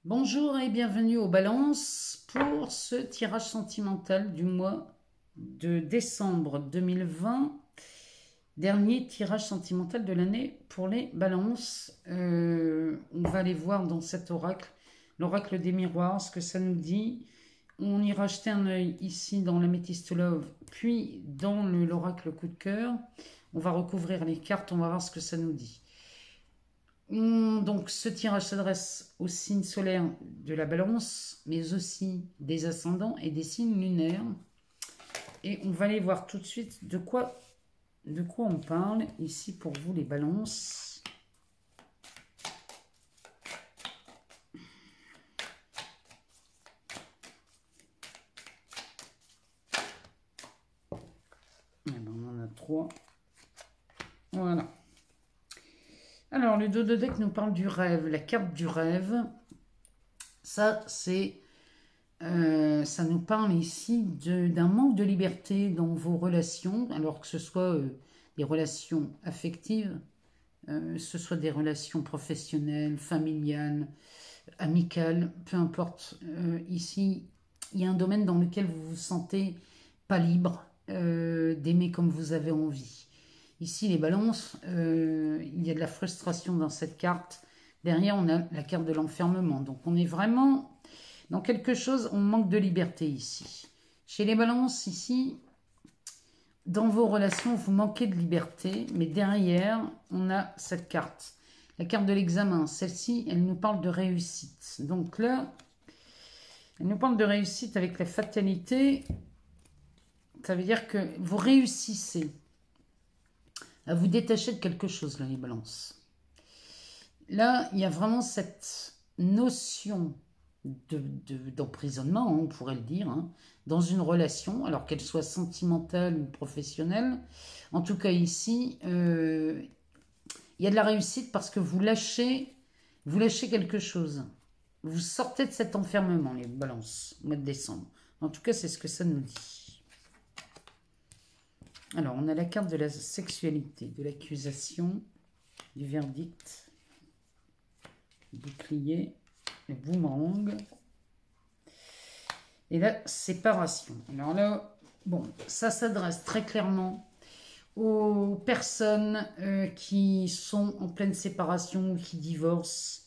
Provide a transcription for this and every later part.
Bonjour et bienvenue aux balances pour ce tirage sentimental du mois de décembre 2020. Dernier tirage sentimental de l'année pour les balances. On va aller voir dans cet oracle, l'oracle des miroirs, ce que ça nous dit. On ira jeter un œil ici dans l'améthyste love, puis dans l'oracle coup de cœur. On va recouvrir les cartes, on va voir ce que ça nous dit. Donc ce tirage s'adresse aux signes solaires de la balance, mais aussi des ascendants et des signes lunaires. Et on va aller voir tout de suite de quoi on parle ici pour vous les balances. Eh ben, on en a 3. Voilà. Alors, le dos de deck nous parle du rêve, la carte du rêve. Ça, c'est... ça nous parle ici d'un manque de liberté dans vos relations, alors que ce soit des relations affectives, ce soit des relations professionnelles, familiales, amicales, peu importe. Ici, il y a un domaine dans lequel vous vous sentez pas libre d'aimer comme vous avez envie. Ici, les balances, il y a de la frustration dans cette carte. Derrière, on a la carte de l'enfermement. Donc, on est vraiment dans quelque chose, on manque de liberté ici. Chez les balances, ici, dans vos relations, vous manquez de liberté. Mais derrière, on a cette carte. La carte de l'examen, celle-ci, elle nous parle de réussite. Donc là, elle nous parle de réussite avec la fatalité. Ça veut dire que vous réussissez à vous détacher de quelque chose, là, les balances. Là, il y a vraiment cette notion d'emprisonnement, on pourrait le dire, hein, dans une relation, alors qu'elle soit sentimentale ou professionnelle. En tout cas, ici, il y a de la réussite parce que vous lâchez quelque chose. Vous sortez de cet enfermement, les balances, au mois de décembre. En tout cas, c'est ce que ça nous dit. Alors, on a la carte de la sexualité, de l'accusation, du verdict, le bouclier, le boomerang et la séparation. Alors là, bon, ça s'adresse très clairement aux personnes qui sont en pleine séparation ou qui divorcent.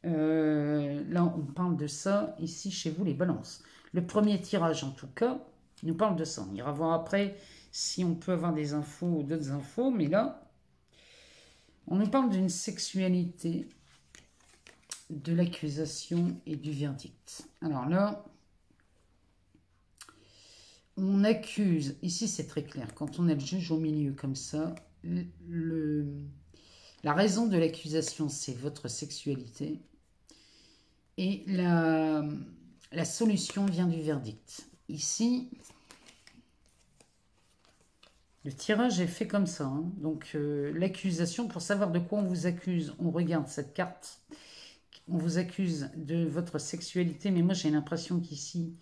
Là, on parle de ça ici chez vous, les balances. Le premier tirage, en tout cas, nous parle de ça. On ira voir après si on peut avoir des infos ou d'autres infos, mais là, on nous parle d'une sexualité, de l'accusation et du verdict. Alors là, on accuse, ici c'est très clair, quand on a le juge au milieu comme ça, la raison de l'accusation c'est votre sexualité et la solution vient du verdict. Ici, le tirage est fait comme ça, hein. Donc l'accusation, pour savoir de quoi on vous accuse, on regarde cette carte. On vous accuse de votre sexualité, mais moi j'ai l'impression qu'ici,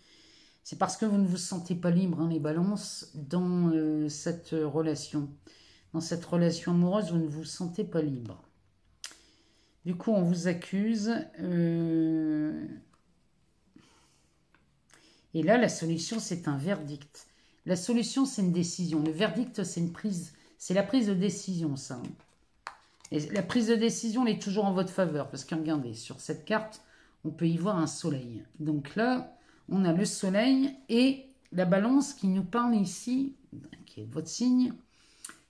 c'est parce que vous ne vous sentez pas libre, hein, les balances, dans cette relation. Dans cette relation amoureuse, vous ne vous sentez pas libre. Du coup, on vous accuse. Et là, la solution, c'est un verdict. La solution, c'est une décision. Le verdict, c'est une prise. C'est la prise de décision, ça. Et la prise de décision, elle est toujours en votre faveur. Parce que regardez, sur cette carte, on peut y voir un soleil. Donc là, on a le soleil et la balance qui nous parle ici, qui est votre signe,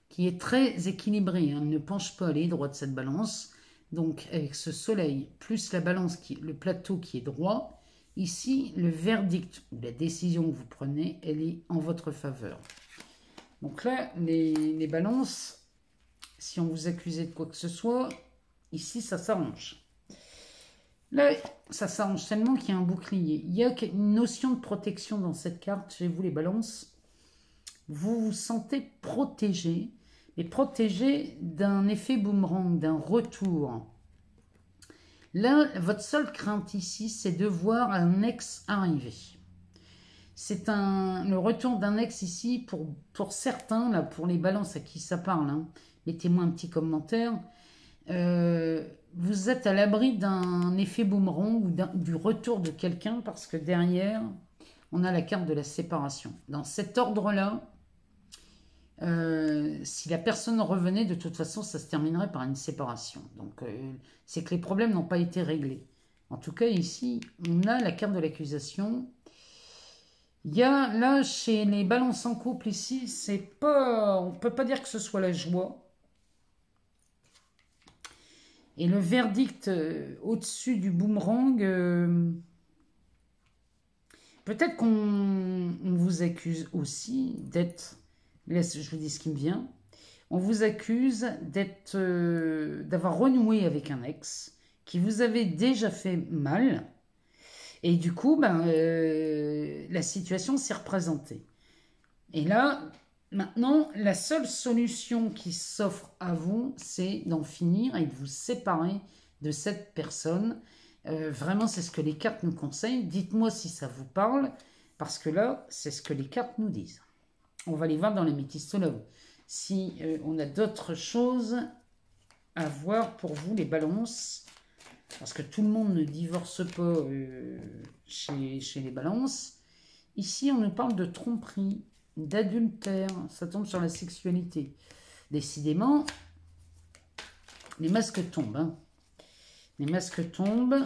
qui est très équilibré. Elle ne penche pas à l'aile droite, cette balance. Donc avec ce soleil, plus la balance, le plateau qui est droit, ici, le verdict ou la décision que vous prenez, elle est en votre faveur. Donc là, les balances, si on vous accusait de quoi que ce soit, ici, ça s'arrange. Là, ça s'arrange tellement qu'il y a un bouclier. Il y a une notion de protection dans cette carte, chez vous les balances. Vous vous sentez protégé, mais protégé d'un effet boomerang, d'un retour. Là, votre seule crainte ici, c'est de voir un ex arriver. C'est le retour d'un ex ici, pour certains, là, pour les balances à qui ça parle, hein. Mettez-moi un petit commentaire. vous êtes à l'abri d'un effet boomerang ou du retour de quelqu'un parce que derrière, on a la carte de la séparation. Dans cet ordre-là, si la personne revenait, de toute façon, ça se terminerait par une séparation. Donc, c'est que les problèmes n'ont pas été réglés. En tout cas, ici, on a la carte de l'accusation. Il y a, là, chez les balances en couple, ici, c'est pas... On ne peut pas dire que ce soit la joie. Et le verdict au-dessus du boomerang, peut-être qu'on vous accuse aussi d'être... Je vous dis ce qui me vient. On vous accuse d'être, d'avoir renoué avec un ex qui vous avait déjà fait mal. Et du coup, la situation s'est représentée. Et là, maintenant, la seule solution qui s'offre à vous, c'est d'en finir et de vous séparer de cette personne. Vraiment, c'est ce que les cartes nous conseillent. Dites-moi si ça vous parle, parce que là, c'est ce que les cartes nous disent. On va aller voir dans les métistologues si on a d'autres choses à voir pour vous, les balances. Parce que tout le monde ne divorce pas chez les balances. Ici, on nous parle de tromperie, d'adultère. Ça tombe sur la sexualité. Décidément, les masques tombent. Hein. Les masques tombent.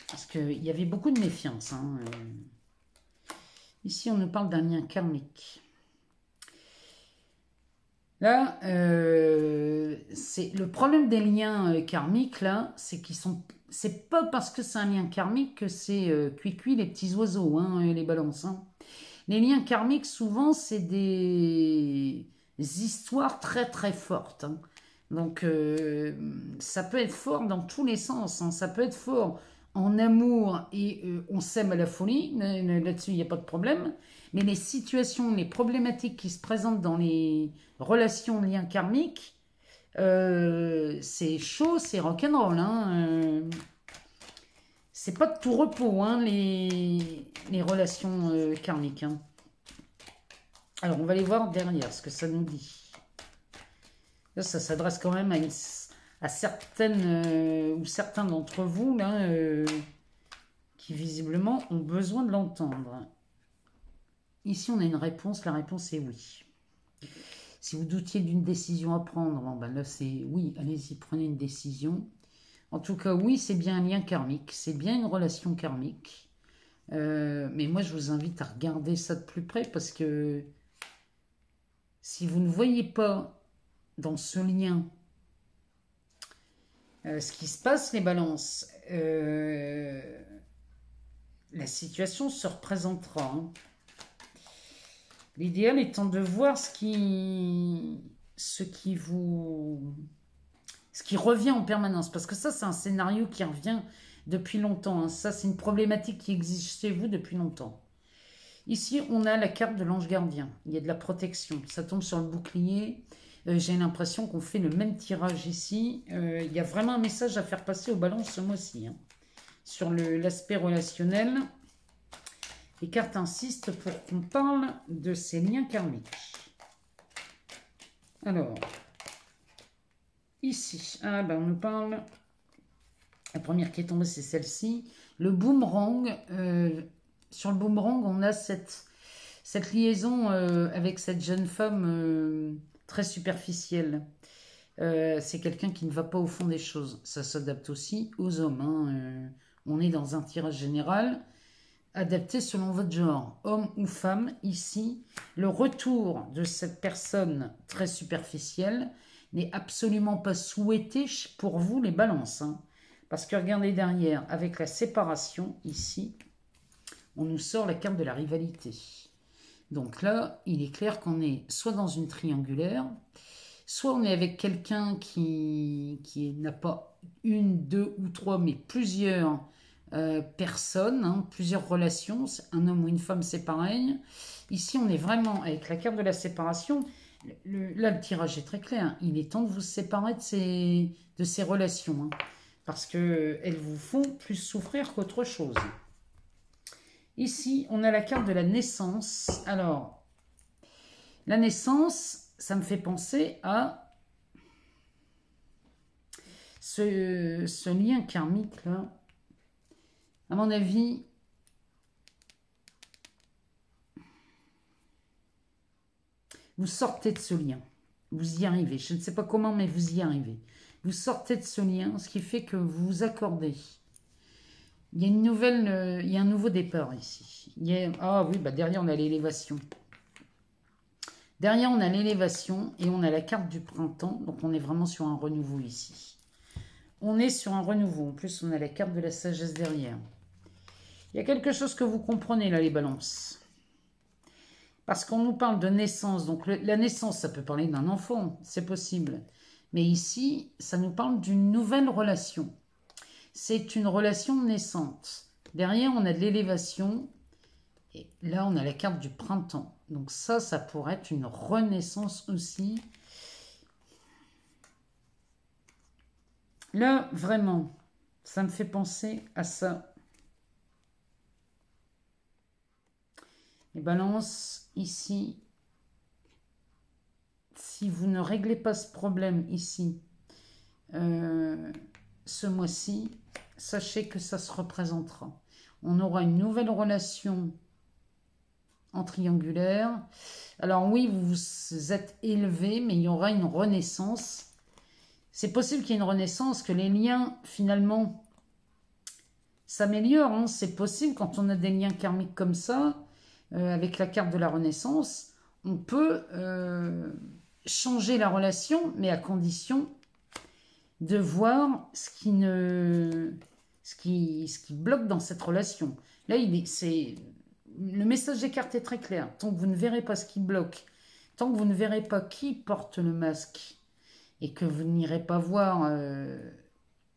Parce qu'il y avait beaucoup de méfiance. Hein. Ici, on nous parle d'un lien karmique. Là, c'est le problème des liens karmiques, là, c'est qu'ils sont... C'est pas parce que c'est un lien karmique que c'est cuit-cuit les petits oiseaux, hein, les balances. Hein. Les liens karmiques, souvent, c'est des histoires très très fortes. Hein. Donc, ça peut être fort dans tous les sens. Hein. Ça peut être fort en amour et on s'aime à la folie. Là-dessus, il n'y a pas de problème. Mais les situations, les problématiques qui se présentent dans les relations, liens karmiques, c'est chaud, c'est rock'n'roll. Hein. C'est pas de tout repos, hein, les relations karmiques. Hein. Alors, on va aller voir derrière ce que ça nous dit. Là, ça s'adresse quand même à certaines ou certains d'entre vous là, qui visiblement ont besoin de l'entendre. Ici, on a une réponse. La réponse est oui. Si vous doutiez d'une décision à prendre, bon, ben là, c'est oui, allez-y, prenez une décision. En tout cas, oui, c'est bien un lien karmique. C'est bien une relation karmique. Mais moi, je vous invite à regarder ça de plus près parce que si vous ne voyez pas dans ce lien ce qui se passe, les balances, la situation se représentera. Hein. L'idéal étant de voir ce qui revient en permanence. Parce que ça, c'est un scénario qui revient depuis longtemps. Hein. Ça, c'est une problématique qui existe chez vous depuis longtemps. Ici, on a la carte de l'ange gardien. Il y a de la protection. Ça tombe sur le bouclier. J'ai l'impression qu'on fait le même tirage ici. Il y a vraiment un message à faire passer aux balances ce mois-ci. Hein. Sur l'aspect relationnel. Les cartes insistent pour qu'on parle de ces liens karmiques. Alors, ici, on nous parle... La première qui est tombée, c'est celle-ci. Le boomerang. Sur le boomerang, on a cette liaison avec cette jeune femme très superficielle. C'est quelqu'un qui ne va pas au fond des choses. Ça s'adapte aussi aux hommes. Hein. On est dans un tirage général. Adapté selon votre genre, homme ou femme. Ici, le retour de cette personne très superficielle n'est absolument pas souhaité pour vous, les balances. Hein. Parce que regardez derrière, avec la séparation, ici, on nous sort la carte de la rivalité. Donc là, il est clair qu'on est soit dans une triangulaire, soit on est avec quelqu'un qui n'a pas une, deux ou trois, mais plusieurs personnes, hein, plusieurs relations, un homme ou une femme, c'est pareil. Ici, on est vraiment avec la carte de la séparation. Là, le tirage est très clair. Il est temps de vous séparer de ces relations, hein, parce qu'elles vous font plus souffrir qu'autre chose. Ici, on a la carte de la naissance. Alors, la naissance, ça me fait penser à Ce lien karmique, là, à mon avis, vous sortez de ce lien. Vous y arrivez. Je ne sais pas comment, mais vous y arrivez. Vous sortez de ce lien, ce qui fait que vous vous accordez. Il y a une nouvelle, il y a un nouveau départ ici. Ah oui, bah derrière on a l'élévation. Derrière on a l'élévation et on a la carte du printemps. Donc on est vraiment sur un renouveau ici. On est sur un renouveau. En plus on a la carte de la sagesse derrière. Il y a quelque chose que vous comprenez là les balances. Parce qu'on nous parle de naissance. Donc la naissance, ça peut parler d'un enfant. C'est possible. Mais ici, ça nous parle d'une nouvelle relation. C'est une relation naissante. Derrière, on a de l'élévation. Et là, on a la carte du printemps. Donc ça pourrait être une renaissance aussi. Là, vraiment, ça me fait penser à ça. Les balances, ici, si vous ne réglez pas ce problème ici, ce mois-ci, sachez que ça se représentera. On aura une nouvelle relation en triangulaire. Alors oui, vous vous êtes élevé, mais il y aura une renaissance. C'est possible qu'il y ait une renaissance, que les liens, finalement, s'améliorent. Hein. C'est possible quand on a des liens karmiques comme ça, avec la carte de la renaissance, on peut changer la relation, mais à condition de voir ce qui bloque dans cette relation. Là, le message des cartes est très clair. Tant que vous ne verrez pas ce qui bloque, tant que vous ne verrez pas qui porte le masque, et que vous n'irez pas voir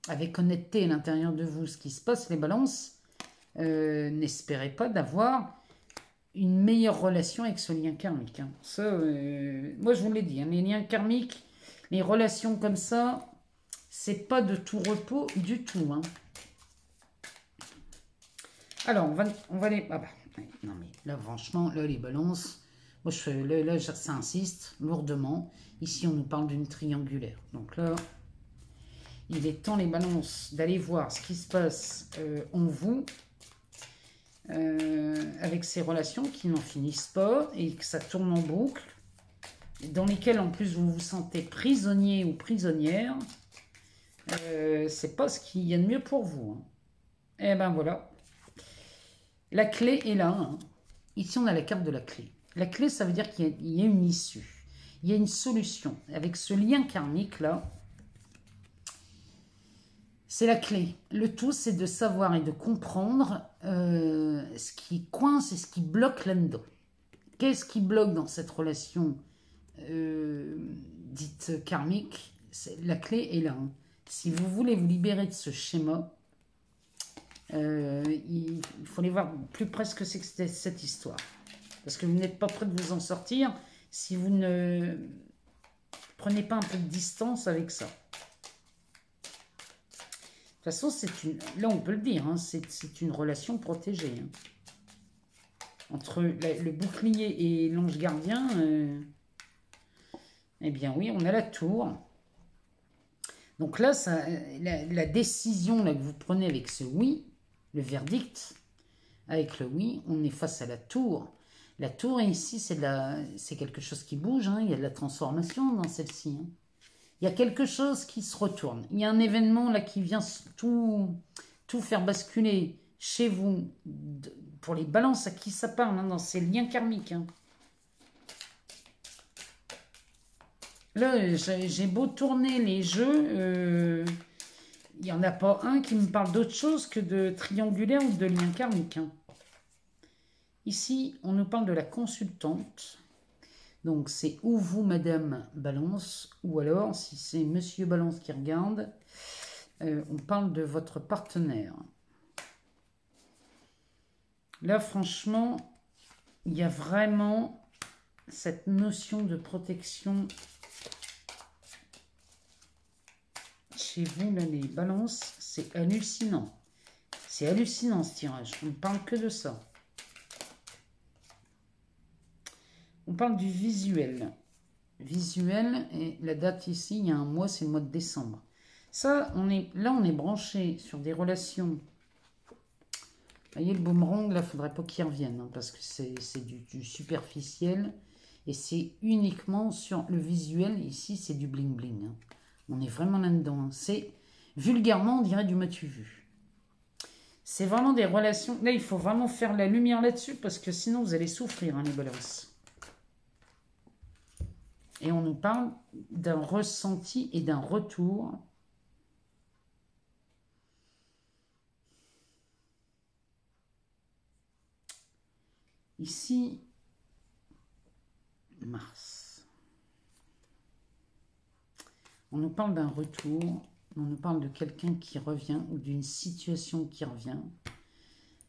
avec honnêteté à l'intérieur de vous ce qui se passe, les balances, n'espérez pas d'avoir une meilleure relation avec ce lien karmique. Hein. Ça, moi, je vous l'ai dit, hein, les liens karmiques, les relations comme ça, c'est pas de tout repos du tout. Hein. Alors, on va les... Ah bah, non mais là, franchement, là, les balances, moi, là, ça insiste lourdement. Ici, on nous parle d'une triangulaire. Donc là, il est temps, les balances, d'aller voir ce qui se passe en vous, avec ces relations qui n'en finissent pas et que ça tourne en boucle, dans lesquelles en plus vous vous sentez prisonnier ou prisonnière, c'est pas ce qu'il y a de mieux pour vous. Hein. Et ben voilà, la clé est là. Hein. Ici on a la carte de la clé. La clé, ça veut dire qu'il y a une issue, il y a une solution. Avec ce lien karmique là, c'est la clé. Le tout, c'est de savoir et de comprendre ce qui coince et ce qui bloque là-dedans. Qu'est-ce qui bloque dans cette relation dite karmique? La clé est là. Hein. Si vous voulez vous libérer de ce schéma, il faut aller voir plus près ce que c'est que cette histoire. Parce que vous n'êtes pas prêt de vous en sortir si vous ne prenez pas un peu de distance avec ça. De toute façon, là on peut le dire, hein, c'est une relation protégée. Hein. Entre le bouclier et l'ange gardien, eh bien oui, on a la tour. Donc là, la décision là, que vous prenez avec ce oui, le verdict, avec le oui, on est face à la tour. La tour ici, c'est quelque chose qui bouge, hein, il y a de la transformation dans celle-ci. Hein. Il y a quelque chose qui se retourne. Il y a un événement là qui vient tout faire basculer chez vous. Pour les balances, à qui ça parle hein, dans ces liens karmiques. Hein. Là, j'ai beau tourner les jeux, il n'y en a pas un qui me parle d'autre chose que de triangulaire ou de lien karmique. Hein. Ici, on nous parle de la consultante. Donc, c'est ou vous, Madame Balance, ou alors, si c'est Monsieur Balance qui regarde, on parle de votre partenaire. Là, franchement, il y a vraiment cette notion de protection chez vous, là, les balances. C'est hallucinant. C'est hallucinant, ce tirage. On ne parle que de ça. On parle du visuel. Visuel, et la date ici, il y a un mois, c'est le mois de décembre. Ça, là, on est branché sur des relations. Vous voyez, le boomerang, là, il ne faudrait pas qu'il revienne, hein, parce que c'est du superficiel. Et c'est uniquement sur le visuel. Ici, c'est du bling-bling. Hein. On est vraiment là-dedans. Hein. C'est, vulgairement, on dirait du m'as-tu vu. C'est vraiment des relations. Là, il faut vraiment faire la lumière là-dessus, parce que sinon, vous allez souffrir, hein, les balances. Et on nous parle d'un ressenti et d'un retour. Ici, Mars. On nous parle d'un retour, on nous parle de quelqu'un qui revient ou d'une situation qui revient.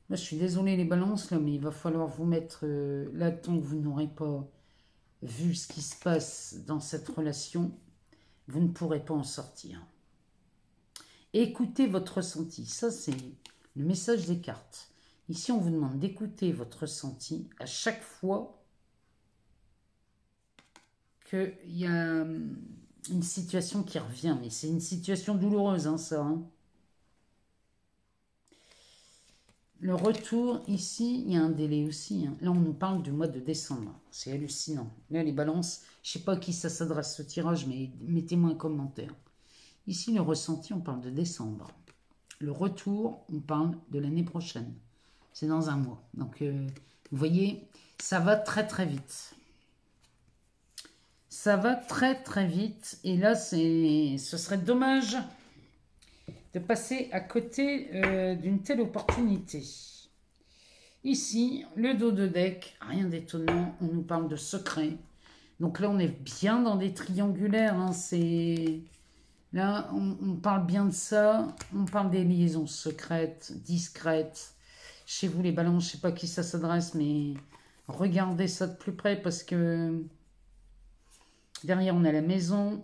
Moi, je suis désolée les balances, là, mais il va falloir vous mettre là, tant que vous n'aurez pas vu ce qui se passe dans cette relation, vous ne pourrez pas en sortir. Écoutez votre ressenti. Ça, c'est le message des cartes. Ici, on vous demande d'écouter votre ressenti à chaque fois qu'il y a une situation qui revient. Mais c'est une situation douloureuse, hein, ça. Hein. Le retour, ici, il y a un délai aussi. Hein. Là, on nous parle du mois de décembre. C'est hallucinant. Là, les balances, je ne sais pas à qui ça s'adresse ce tirage, mais mettez-moi un commentaire. Ici, le ressenti, on parle de décembre. Le retour, on parle de l'année prochaine. C'est dans un mois. Donc, vous voyez, ça va très, très vite. Ça va très, très vite. Et là, ce serait dommage de passer à côté d'une telle opportunité. Ici, le dos de deck, rien d'étonnant, on nous parle de secret. Donc là, on est bien dans des triangulaires. Hein, là, on parle bien de ça. On parle des liaisons secrètes, discrètes. Chez vous, les balances, je ne sais pas à qui ça s'adresse, mais regardez ça de plus près parce que derrière, on a la maison.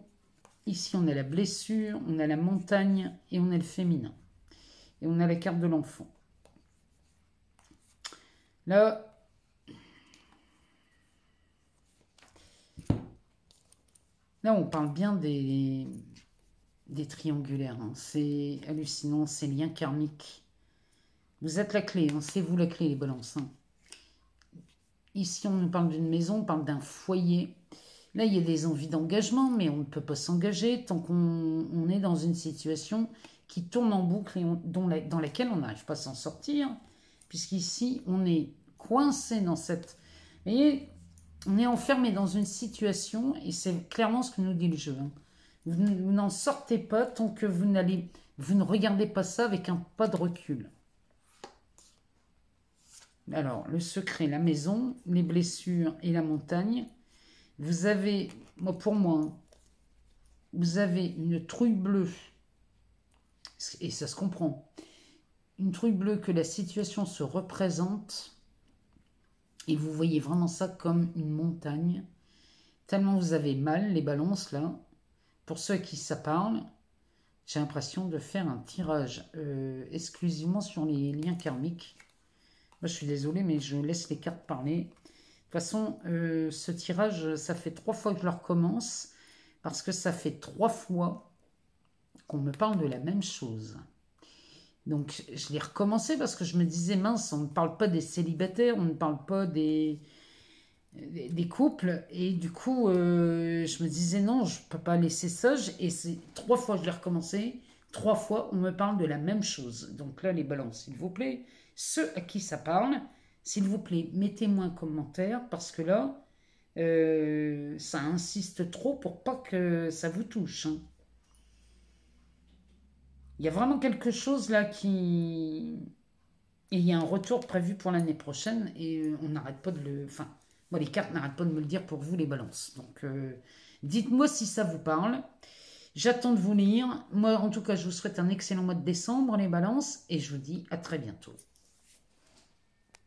Ici, on a la blessure, on a la montagne et on a le féminin. Et on a la carte de l'enfant. Là, on parle bien des triangulaires. Hein. C'est hallucinant, ces liens karmiques. Vous êtes la clé, hein. C'est vous la clé, les balances. Hein. Ici, on nous parle d'une maison, on parle d'un foyer. Là, il y a des envies d'engagement, mais on ne peut pas s'engager tant qu'on est dans une situation qui tourne en boucle et dans laquelle on n'arrive pas à s'en sortir, puisqu'ici, on est coincé dans cette... Vous voyez, on est enfermé dans une situation, et c'est clairement ce que nous dit le jeu. Hein. Vous n'en sortez pas tant que vous ne regardez pas ça avec un pas de recul. Alors, le secret, la maison, les blessures et la montagne... Vous avez, pour moi, vous avez une trouille bleue, et ça se comprend, une trouille bleue que la situation se représente, et vous voyez vraiment ça comme une montagne, tellement vous avez mal, les balances, là. Pour ceux à qui ça parle, j'ai l'impression de faire un tirage exclusivement sur les liens karmiques. Moi, je suis désolée, mais je laisse les cartes parler. De toute façon, ce tirage, ça fait 3 fois que je le recommence, parce que ça fait 3 fois qu'on me parle de la même chose. Donc, je l'ai recommencé parce que je me disais, mince, on ne parle pas des célibataires, on ne parle pas des couples, et du coup, je me disais, non, je ne peux pas laisser ça, et c'est 3 fois que je l'ai recommencé, 3 fois, on me parle de la même chose. Donc là, les balances, s'il vous plaît, ceux à qui ça parle... S'il vous plaît, mettez-moi un commentaire parce que là, ça insiste trop pour pas que ça vous touche. Hein. Il y a vraiment quelque chose là qui... Et il y a un retour prévu pour l'année prochaine et on n'arrête pas de le... Enfin, moi les cartes n'arrêtent pas de me le dire pour vous les balances. Donc, dites-moi si ça vous parle. J'attends de vous lire. Moi, en tout cas, je vous souhaite un excellent mois de décembre les balances et je vous dis à très bientôt.